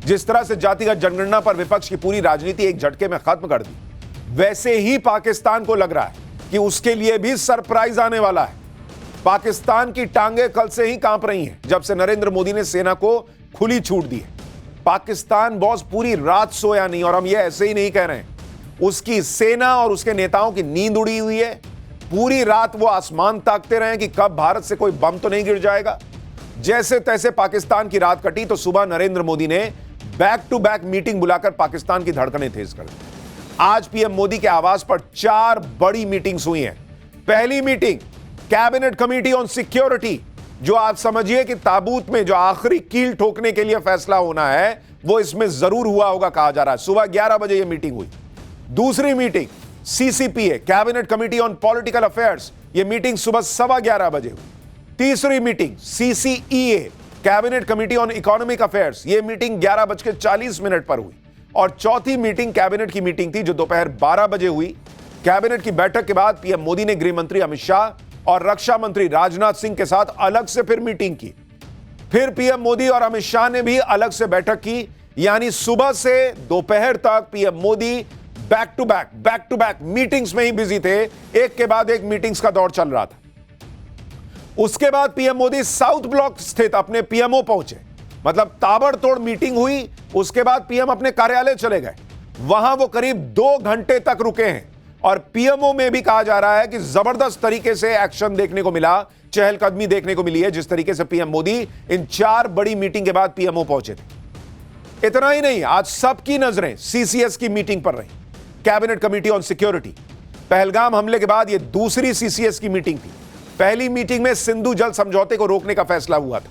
जिस तरह से जातिगत जनगणना पर विपक्ष की पूरी राजनीति एक झटके में खत्म कर दी, वैसे ही पाकिस्तान को लग रहा है कि उसके लिए भी सरप्राइज आने वाला है। पाकिस्तान की टांगे कल से ही कांप रही हैं जब से नरेंद्र मोदी ने सेना को खुली छूट दी है। पाकिस्तान बॉस पूरी रात सोया नहीं, और हम ये ऐसे ही नहीं कह रहे हैं। उसकी सेना और उसके नेताओं की नींद उड़ी हुई है। पूरी रात वो आसमान ताकते रहे कि कब भारत से कोई बम तो नहीं गिर जाएगा। जैसे तैसे पाकिस्तान की रात कटी तो सुबह नरेंद्र मोदी ने बैक टू बैक मीटिंग बुलाकर पाकिस्तान की धड़कनें तेज कर दी। आज पीएम मोदी के आवास पर 4 बड़ी मीटिंग्स हुई हैं। पहली meeting cabinet committee on security, जो आप समझिए कि ताबूत में जो आखिरी कील ठोकने के लिए फैसला होना है वो इसमें जरूर हुआ होगा कहा जा रहा है। सुबह 11 बजे यह मीटिंग हुई। दूसरी meeting CCPA cabinet committee on political affairs, यह मीटिंग सुबह 11:15 बजे हुई। तीसरी meeting CCEA cabinet committee on economic affairs, यह मीटिंग 11:40 पर हुई। और चौथी मीटिंग कैबिनेट की मीटिंग थी जो दोपहर 12 बजे हुई। कैबिनेट की बैठक के बाद पीएम मोदी ने गृह मंत्री अमित शाह और रक्षा मंत्री राजनाथ सिंह के साथ अलग से फिर मीटिंग की। फिर पीएम मोदी और अमित शाह ने भी अलग से बैठक की। यानी सुबह से दोपहर तक PM Modi back to back meetings में ही बिजी थे। एक के बाद एक मीटिंग्स का दौर चल रहा था। उसके बाद पीएम मोदी साउथ ब्लॉक स्थित अपने पीएमओ पहुंचे, मतलब ताबड़तोड़ मीटिंग हुई। उसके बाद पीएम अपने कार्यालय चले गए। वहां वो करीब 2 घंटे तक रुके हैं। और पीएमओ में भी कहा जा रहा है कि जबरदस्त तरीके से एक्शन देखने को मिला, चहलकदमी देखने को मिली है, जिस तरीके से पीएम मोदी इन 4 बड़ी मीटिंग के बाद पीएमओ पहुंचे थे। इतना ही नहीं, आज सबकी नजरें सीसीएस की मीटिंग पर रही, cabinet committee on security. Pahalgam हमले के बाद यह दूसरी सीसीएस की मीटिंग थी। पहली मीटिंग में सिंधु जल समझौते को रोकने का फैसला हुआ था।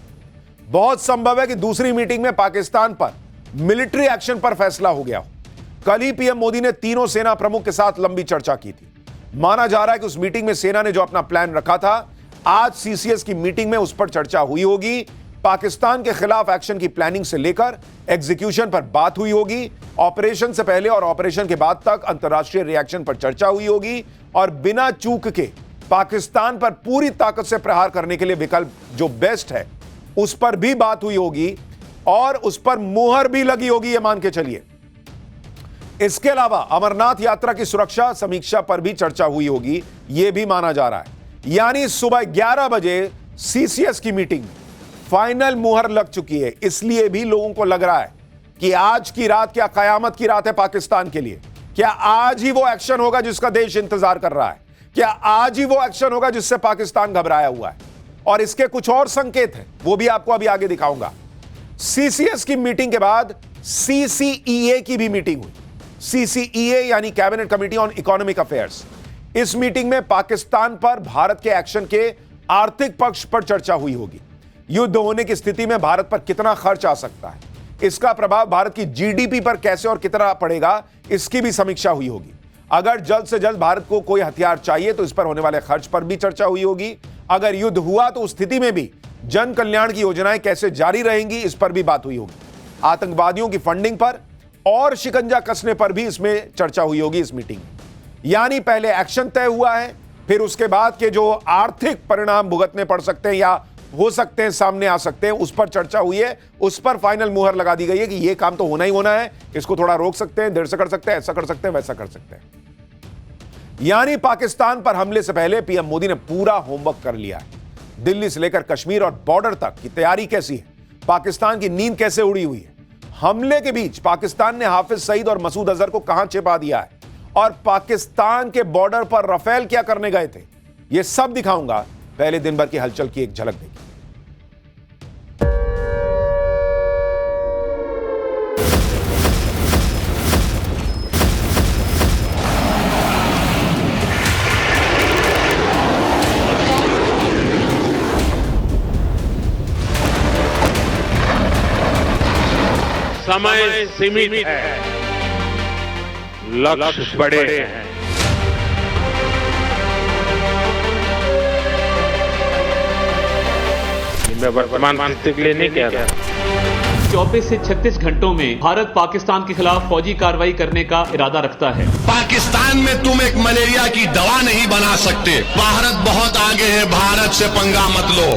बहुत संभव है कि दूसरी मीटिंग में पाकिस्तान पर मिलिट्री एक्शन पर फैसला हो गया हो। कल ही पीएम मोदी ने तीनों सेना प्रमुख के साथ लंबी चर्चा की थी। माना जा रहा है कि उस मीटिंग में सेना ने जो अपना प्लान रखा था, आज सीसीएस की मीटिंग में उस पर चर्चा हुई होगी। पाकिस्तान के खिलाफ एक्शन की प्लानिंग से लेकर एग्जीक्यूशन पर बात हुई होगी। ऑपरेशन से पहले और ऑपरेशन के बाद तक अंतर्राष्ट्रीय रिएक्शन पर चर्चा हुई होगी। और बिना चूक के पाकिस्तान पर पूरी ताकत से प्रहार करने के लिए विकल्प जो बेस्ट है उस पर भी बात हुई होगी। और उस पर मुहर भी लगी होगी, यह मान के चलिए। इसके अलावा अमरनाथ यात्रा की सुरक्षा समीक्षा पर भी चर्चा हुई होगी, यह भी माना जा रहा है। यानी सुबह 11 बजे सीसीएस की मीटिंग में फाइनल मुहर लग चुकी है। इसलिए भी लोगों को लग रहा है कि आज की रात क्या कयामत की रात है पाकिस्तान के लिए। क्या आज ही वो एक्शन होगा जिसका देश इंतजार कर रहा है? क्या आज ही वो एक्शन होगा जिससे पाकिस्तान घबराया हुआ है? और इसके कुछ और संकेत हैं, वो भी आपको अभी आगे दिखाऊंगा। सीसीएस की मीटिंग के बाद सीसीईए की भी मीटिंग हुई। सीसीईए यानी cabinet committee on economic affairs. इस मीटिंग में पाकिस्तान पर भारत के एक्शन के आर्थिक पक्ष पर चर्चा हुई होगी। युद्ध होने की स्थिति में भारत पर कितना खर्च आ सकता है, इसका प्रभाव भारत की जीडीपी पर कैसे और कितना पड़ेगा, इसकी भी समीक्षा हुई होगी। अगर जल्द से जल्द भारत को कोई हथियार चाहिए तो इस पर होने वाले खर्च पर भी चर्चा हुई होगी। अगर युद्ध हुआ तो उस स्थिति में भी जन कल्याण की योजनाएं कैसे जारी रहेंगी, इस पर भी बात हुई होगी। आतंकवादियों की फंडिंग पर और शिकंजा कसने पर भी इसमें चर्चा हुई होगी इस मीटिंग में। यानी पहले एक्शन तय हुआ है, फिर उसके बाद के जो आर्थिक परिणाम भुगतने पड़ सकते हैं या हो सकते हैं, सामने आ सकते हैं, उस पर चर्चा हुई है। उस पर फाइनल मुहर लगा दी गई है कि यह काम तो होना ही होना है, इसको थोड़ा रोक सकते हैं, देर से कर सकते हैं, ऐसा कर सकते हैं, वैसा कर सकते हैं। यानी पाकिस्तान पर हमले से पहले पीएम मोदी ने पूरा होमवर्क कर लिया है। दिल्ली से लेकर कश्मीर और बॉर्डर तक की तैयारी कैसी है, पाकिस्तान की नींद कैसे उड़ी हुई है, हमले के बीच पाकिस्तान ने हाफिज सईद और मसूद अजहर को कहां छिपा दिया है, और पाकिस्तान के बॉर्डर पर राफेल क्या करने गए थे, यह सब दिखाऊंगा। पहले दिन भर की हलचल की एक झलक देखिए। समय सीमित है, लक्ष्य बड़े हैं। मैं वर्तमान स्थिति के लिए नहीं कह रहा। 24 से 36 घंटों में भारत पाकिस्तान के खिलाफ फौजी कार्रवाई करने का इरादा रखता है। पाकिस्तान में तुम एक मलेरिया की दवा नहीं बना सकते। भारत बहुत आगे है, भारत से पंगा मत लो।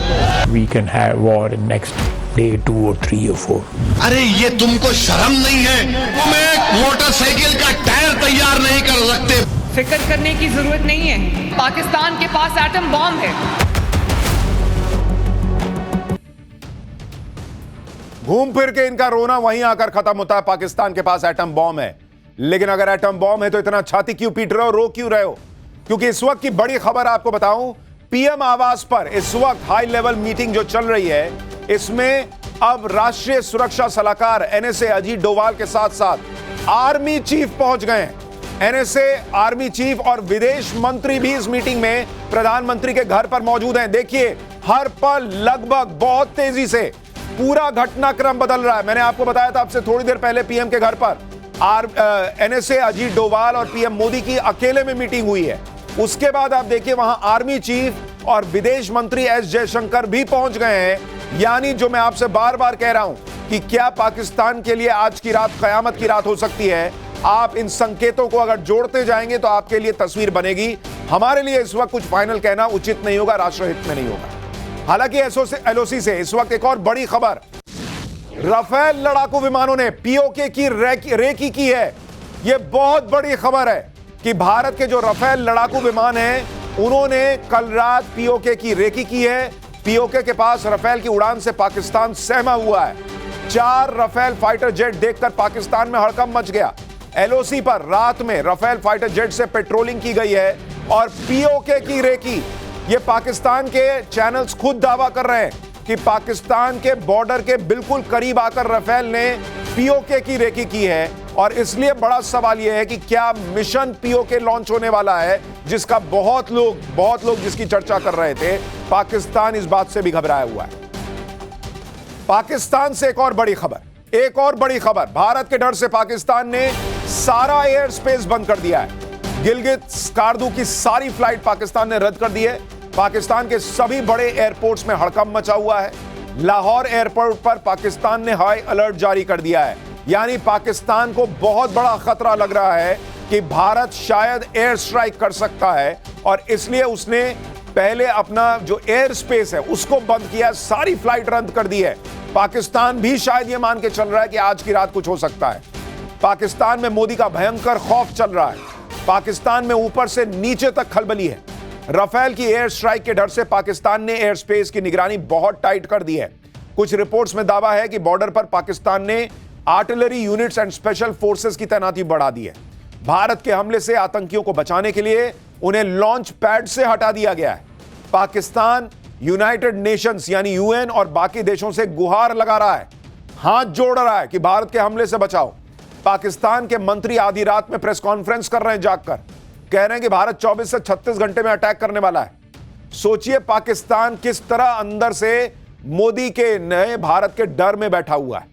We can have war in next day 2 or 3 or 4. अरे ये तुमको शर्म नहीं है? तुम एक मोटरसाइकिल का टायर तैयार नहीं कर सकते। फिक्र करने की जरूरत नहीं है, पाकिस्तान के पास एटम बॉम्ब है। घूम फिर के इनका रोना वहीं आकर खत्म होता है, पाकिस्तान के पास एटम बॉम्ब है। लेकिन अगर एटम बॉम्ब है तो इतना छाती क्यों पीट रहे हो, रो क्यों रहे हो? क्योंकि इस वक्त की बड़ी खबर आपको बताऊं, पीएम आवास पर इस वक्त हाई लेवल मीटिंग जो चल रही है, इसमें अब राष्ट्रीय सुरक्षा सलाहकार एनएसए अजीत डोभाल के साथ साथ आर्मी चीफ पहुंच गए हैं। एनएसए, आर्मी चीफ और विदेश मंत्री भी इस मीटिंग में प्रधानमंत्री के घर पर मौजूद हैं। देखिए, हर पल लगभग बहुत तेजी से पूरा घटनाक्रम बदल रहा है। मैंने आपको बताया था आपसे थोड़ी देर पहले पीएम के घर पर एनएसए अजीत डोभाल और पीएम मोदी की अकेले में मीटिंग हुई है। उसके बाद आप देखिए वहां आर्मी चीफ और विदेश मंत्री एस जयशंकर भी पहुंच गए हैं। यानी जो मैं आपसे बार बार कह रहा हूं कि क्या पाकिस्तान के लिए आज की रात कयामत की रात हो सकती है। आप इन संकेतों को अगर जोड़ते जाएंगे तो आपके लिए तस्वीर बनेगी। हमारे लिए इस वक्त कुछ फाइनल कहना उचित नहीं होगा, राष्ट्रहित में नहीं होगा। हालांकि एलओसी से इस वक्त एक और बड़ी खबर, राफेल लड़ाकू विमानों ने पीओके की रेकी की है। यह बहुत बड़ी खबर है कि भारत के जो राफेल लड़ाकू विमान हैं, उन्होंने कल रात पीओके की रेकी की है। पीओके के पास राफेल की उड़ान से पाकिस्तान सहमा हुआ है। 4 राफेल फाइटर जेट देखकर पाकिस्तान में हड़कंप मच गया। एलओसी पर रात में राफेल फाइटर जेट से पेट्रोलिंग की गई है और पीओके की रेकी, ये पाकिस्तान के चैनल्स खुद दावा कर रहे हैं कि पाकिस्तान के बॉर्डर के बिल्कुल करीब आकर राफेल ने पीओके की रेकी की है। और इसलिए बड़ा सवाल यह है कि क्या मिशन पीओके लॉन्च होने वाला है, जिसका बहुत लोग जिसकी चर्चा कर रहे थे। पाकिस्तान इस बात से भी घबराया हुआ है। पाकिस्तान से एक और बड़ी खबर, भारत के डर से पाकिस्तान ने सारा एयर स्पेस बंद कर दिया है। गिलगित स्कार्दू की सारी फ्लाइट पाकिस्तान ने रद्द कर दी है। पाकिस्तान के सभी बड़े एयरपोर्ट्स में हड़कंप मचा हुआ है। लाहौर एयरपोर्ट पर पाकिस्तान ने हाई अलर्ट जारी कर दिया है। यानी पाकिस्तान को बहुत बड़ा खतरा लग रहा है कि भारत शायद एयर स्ट्राइक कर सकता है और इसलिए उसने पहले अपना जो एयर स्पेस है उसको बंद किया, सारी फ्लाइट रद्द कर दी है। पाकिस्तान भी शायद यह मान के चल रहा है कि आज की रात कुछ हो सकता है। पाकिस्तान में मोदी का भयंकर खौफ चल रहा है। पाकिस्तान में ऊपर से नीचे तक खलबली है। राफेल की एयर स्ट्राइक के डर से पाकिस्तान ने एयर स्पेस की निगरानी बहुत टाइट कर दी है। कुछ रिपोर्ट्स में दावा है कि बॉर्डर पर पाकिस्तान ने artillery units and special forces की तैनाती बढ़ा दी है। भारत के हमले से आतंकियों को बचाने के लिए उन्हें लॉन्च पैड से हटा दिया गया है। पाकिस्तान यूनाइटेड नेशंस यानी यूएन और बाकी देशों से गुहार लगा रहा है, हाथ जोड़ रहा है कि भारत के हमले से बचाओ। पाकिस्तान के मंत्री आधी रात में प्रेस कॉन्फ्रेंस कर रहे हैं, जागकर कह रहे हैं कि भारत 24 से 36 घंटे में अटैक करने वाला है। सोचिए पाकिस्तान किस तरह अंदर से मोदी के नए भारत के डर में बैठा हुआ है।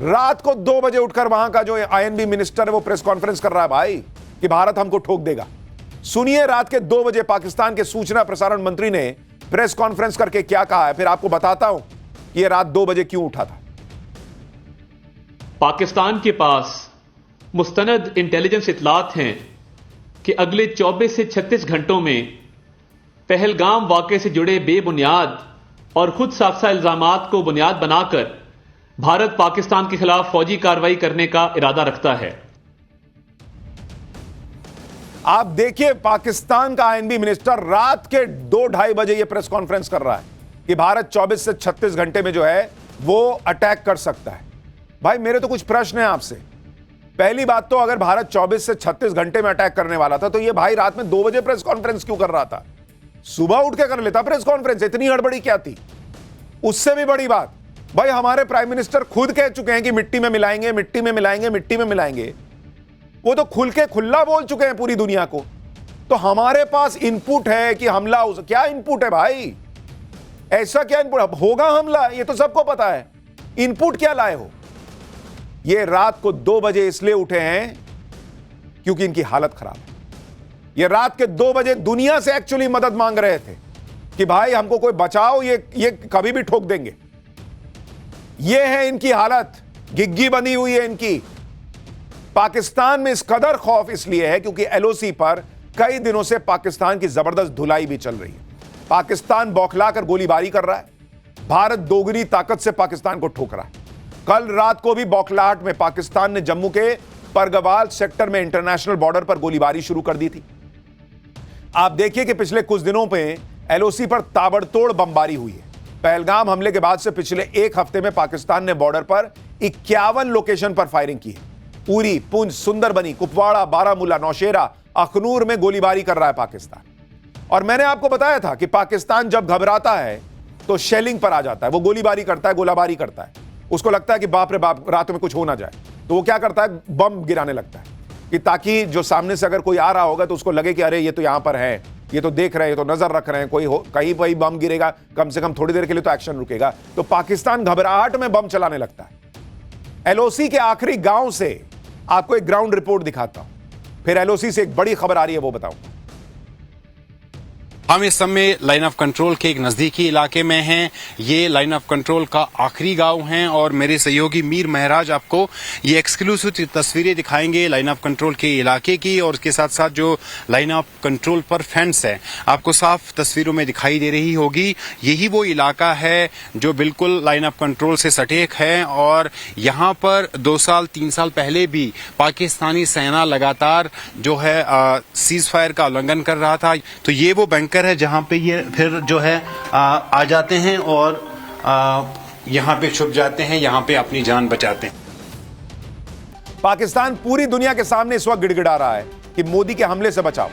रात को 2 बजे उठकर वहां का जो आईएनबी मिनिस्टर है वो प्रेस कॉन्फ्रेंस कर रहा है भाई कि भारत हमको ठोक देगा। सुनिए रात के 2 बजे पाकिस्तान के सूचना प्रसारण मंत्री ने प्रेस कॉन्फ्रेंस करके क्या कहा है, फिर आपको बताता हूं कि यह रात 2 बजे क्यों उठा था। पाकिस्तान के पास मुस्तनद इंटेलिजेंस इतलात हैं कि अगले 24 से 36 घंटों में पहलगाम वाक़े से जुड़े बेबुनियाद और खुद साख्ता इल्जामात को बुनियाद बनाकर भारत पाकिस्तान के खिलाफ फौजी कार्रवाई करने का इरादा रखता है। आप देखिए पाकिस्तान का आईएनबी मिनिस्टर रात के 2-2:30 बजे यह प्रेस कॉन्फ्रेंस कर रहा है कि भारत 24 से 36 घंटे में जो है वो अटैक कर सकता है। भाई मेरे तो कुछ प्रश्न है आपसे। पहली बात तो अगर भारत 24 से 36 घंटे में अटैक करने वाला था तो ये भाई रात में 2 बजे प्रेस कॉन्फ्रेंस क्यों कर रहा था? सुबह उठ के कर लेता प्रेस कॉन्फ्रेंस, इतनी हड़बड़ी क्या थी? उससे भी बड़ी बात, भाई हमारे प्राइम मिनिस्टर खुद कह चुके हैं कि मिट्टी में मिलाएंगे, मिट्टी में मिलाएंगे, मिट्टी में मिलाएंगे। वो तो खुल के खुला बोल चुके हैं पूरी दुनिया को। तो हमारे पास इनपुट है कि हमला हो। क्या इनपुट है भाई? ऐसा क्या इनपुट होगा? हमला, ये तो सबको पता है। इनपुट क्या लाए हो? ये रात को 2 बजे इसलिए उठे हैं क्योंकि इनकी हालत खराब है। ये रात के 2 बजे दुनिया से एक्चुअली मदद मांग रहे थे कि भाई हमको कोई बचाओ, ये कभी भी ठोक देंगे। ये है इनकी हालत, गिग्गी बंधी हुई है इनकी। पाकिस्तान में इस कदर खौफ इसलिए है क्योंकि एलओसी पर कई दिनों से पाकिस्तान की जबरदस्त धुलाई भी चल रही है। पाकिस्तान बौखलाकर गोलीबारी कर रहा है। भारत दोगुनी ताकत से पाकिस्तान को ठोक रहा है। कल रात को भी बौखलाहट में पाकिस्तान ने जम्मू के परगवाल सेक्टर में इंटरनेशनल बॉर्डर पर गोलीबारी शुरू कर दी थी। आप देखिए कि पिछले कुछ दिनों में एलओसी पर ताबड़तोड़ बमबारी हुई है। पहलगाम हमले के बाद से पिछले एक हफ्ते में पाकिस्तान ने बॉर्डर पर 51 लोकेशन पर फायरिंग की है। उरी, पुंछ, सुंदरबनी, कुपवाड़ा, बारामूला, नौशेरा, अखनूर में गोलीबारी कर रहा है पाकिस्तान। और मैंने आपको बताया था कि पाकिस्तान जब घबराता है तो शेलिंग पर आ जाता है, वो गोलीबारी करता है, गोलाबारी करता है। उसको लगता है कि बाप रे बाप रात में कुछ हो ना जाए, तो वो क्या करता है, बम गिराने लगता है कि ताकि जो सामने से अगर कोई आ रहा होगा तो उसको लगे कि अरे ये तो यहां पर है, ये तो देख रहे हैं, ये तो नजर रख रहे हैं, कहीं पर बम गिरेगा, कम से कम थोड़ी देर के लिए तो एक्शन रुकेगा। तो पाकिस्तान घबराहट में बम चलाने लगता है। एलओसी के आखिरी गांव से आपको एक ग्राउंड रिपोर्ट दिखाता हूं, फिर एलओसी से एक बड़ी खबर आ रही है वो बताऊंगा। हम इस समय लाइन ऑफ कंट्रोल के एक नजदीकी इलाके में हैं। ये लाइन ऑफ कंट्रोल का आखिरी गांव है और मेरे सहयोगी मीर महराज आपको ये एक्सक्लूसिव तस्वीरें दिखाएंगे लाइन ऑफ कंट्रोल के इलाके की, और उसके साथ साथ जो लाइन ऑफ कंट्रोल पर फेंस है आपको साफ तस्वीरों में दिखाई दे रही होगी। यही वो इलाका है जो बिल्कुल लाइन ऑफ कंट्रोल से सटीक है और यहाँ पर 2 साल 3 साल पहले भी पाकिस्तानी सेना लगातार जो है सीज फायर का उल्लंघन कर रहा था। तो ये वो बैंकर है जहां पे ये फिर जो है आ जाते हैं और यहां पे छुप जाते हैं, यहां पे अपनी जान बचाते हैं। पाकिस्तान पूरी दुनिया के सामने इस वक्त गिड़गिड़ा रहा है कि मोदी के हमले से बचाओ।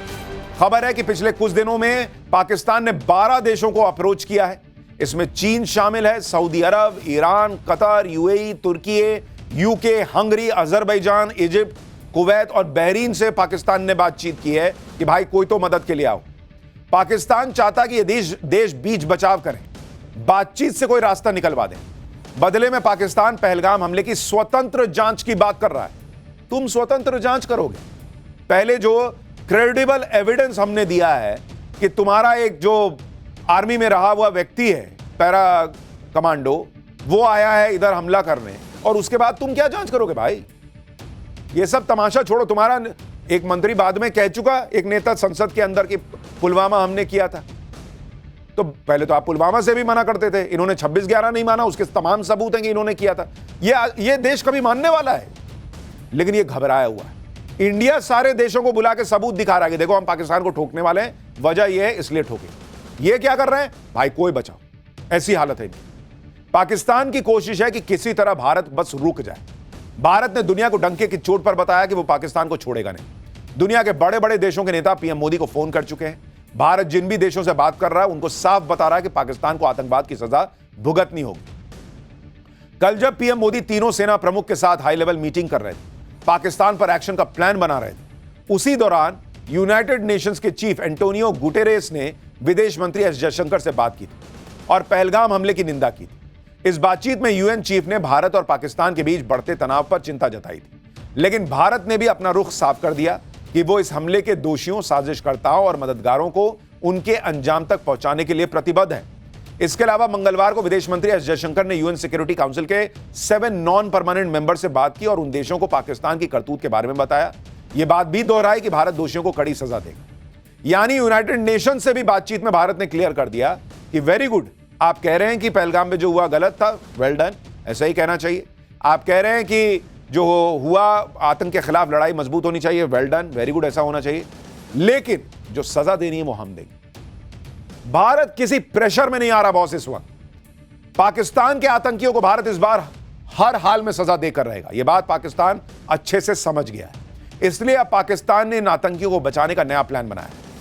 खबर है कि पिछले कुछ दिनों में पाकिस्तान ने 12 देशों को अप्रोच किया है। इसमें चीन शामिल है, सऊदी अरब, ईरान, कतर, यूएई, तुर्की, UK, Hungary, Azerbaijan, Egypt, Kuwait और बहरीन से पाकिस्तान ने बातचीत की है कि भाई कोई तो मदद के लिए आओ। पाकिस्तान चाहता कि ये देश बीच बचाव करें, बातचीत से कोई रास्ता निकलवा दें। बदले में पाकिस्तान पहलगाम हमले की स्वतंत्र जांच की बात कर रहा है। तुम स्वतंत्र जांच करोगे? पहले जो क्रेडिबल एविडेंस हमने दिया है कि तुम्हारा एक जो आर्मी में रहा हुआ व्यक्ति है, पैरा कमांडो, वो आया है इधर हमला करने, और उसके बाद तुम क्या जांच करोगे भाई? ये सब तमाशा छोड़ो। तुम्हारा एक मंत्री बाद में कह चुका, एक नेता संसद के अंदर कि पुलवामा हमने किया था। तो पहले तो आप पुलवामा से भी मना करते थे, इन्होंने 26/11 नहीं माना, उसके तमाम सबूत हैं कि इन्होंने किया था। ये देश कभी मानने वाला है? लेकिन ये घबराया हुआ है। इंडिया सारे देशों को बुला के सबूत दिखा रहा है कि देखो हम पाकिस्तान को ठोकने वाले हैं, वजह यह है इसलिए ठोके। ये क्या कर रहे हैं भाई? कोई बचाओ, ऐसी हालत है इनकी। पाकिस्तान की कोशिश है कि किसी तरह भारत बस रुक जाए। भारत ने दुनिया को डंके की चोट पर बताया कि वो पाकिस्तान को छोड़ेगा नहीं। दुनिया के बड़े बड़े देशों के नेता पीएम मोदी को फोन कर चुके हैं। भारत जिन भी देशों से बात कर रहा है उनको साफ बता रहा है कि पाकिस्तान को आतंकवाद की सजा भुगतनी होगी। कल जब पीएम मोदी तीनों सेना प्रमुख के साथ हाई लेवल मीटिंग कर रहे थे, पाकिस्तान पर एक्शन का प्लान बना रहे थे, उसी दौरान यूनाइटेड नेशंस के चीफ एंटोनियो गुटेरेस ने विदेश मंत्री एस जयशंकर से बात की थी और पहलगाम हमले की निंदा की थी। इस बातचीत में यूएन चीफ ने भारत और पाकिस्तान के बीच बढ़ते तनाव पर चिंता जताई थी, लेकिन भारत ने भी अपना रुख साफ कर दिया कि वो इस हमले के दोषियों, साजिशकर्ताओं और मददगारों को उनके अंजाम तक पहुंचाने के लिए प्रतिबद्ध है। इसके अलावा मंगलवार को विदेश मंत्री एस जयशंकर ने यूएन सिक्योरिटी काउंसिल के 7 नॉन परमानेंट मेंबर से बात की और उन देशों को पाकिस्तान की करतूत के बारे में बताया। यह बात भी दोहराई कि भारत दोषियों को कड़ी सजा देगा। यानी यूनाइटेड नेशन से भी बातचीत में भारत ने क्लियर कर दिया कि वेरी गुड, आप कह रहे हैं कि पहलगाम में जो हुआ गलत था, वेल डन, ऐसा ही कहना चाहिए। आप कह रहे हैं कि जो हुआ आतंक के खिलाफ लड़ाई मजबूत होनी चाहिए, वेल डन, वेरी गुड, ऐसा होना चाहिए। लेकिन जो सजा देनी है वो हम देंगे। भारत किसी प्रेशर में नहीं आ रहा बॉस। इस वक्त पाकिस्तान के आतंकियों को भारत इस बार हर हाल में सजा देकर रहेगा। यह बात पाकिस्तान अच्छे से समझ गया है। इसलिए अब पाकिस्तान ने इन आतंकियों को बचाने का नया प्लान बनाया।